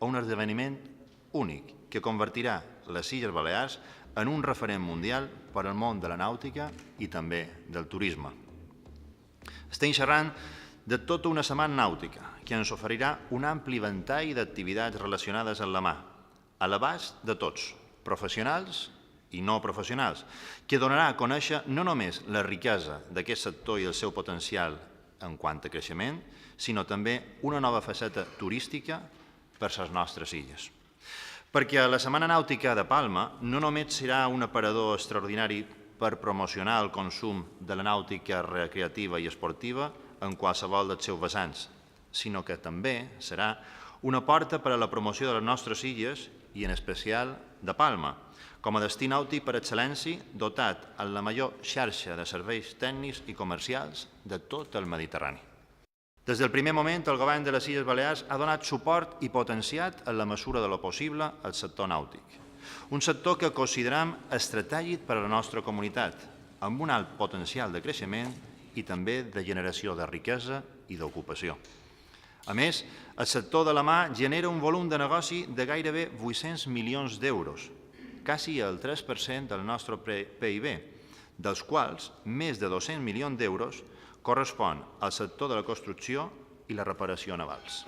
a un esdeveniment únic que convertirà les Illes Balears en un referent mundial per al món de la nàutica i també del turisme. Estem xerrant de tota una setmana nàutica que ens oferirà un ampli ventall d'activitats relacionades amb la mar, a l'abast de tots, professionals i no professionals, que donarà a conèixer no només la riquesa d'aquest sector i el seu potencial en quant a creixement, sinó també una nova faceta turística per a les nostres illes. Perquè la Setmana Nàutica de Palma no només serà un aparador extraordinari per promocionar el consum de la nàutica recreativa i esportiva en qualsevol dels seus vessants, sinó que també serà una porta per a la promoció de les nostres illes i en especial de Palma, com a destí nàutic per excel·lència dotat amb la major xarxa de serveis tècnics i comercials de tot el Mediterrani. Des del primer moment, el Govern de les Illes Balears ha donat suport i potenciat en la mesura de lo possible al sector nàutic. Un sector que considerem estratègic per a la nostra comunitat, amb un alt potencial de creixement i també de generació de riquesa i d'ocupació. A més, el sector de la mar genera un volum de negoci de gairebé 800 milions d'euros, quasi el 3% del nostre PIB, dels quals més de 200 milions d'euros correspon al sector de la construcció i la reparació navals.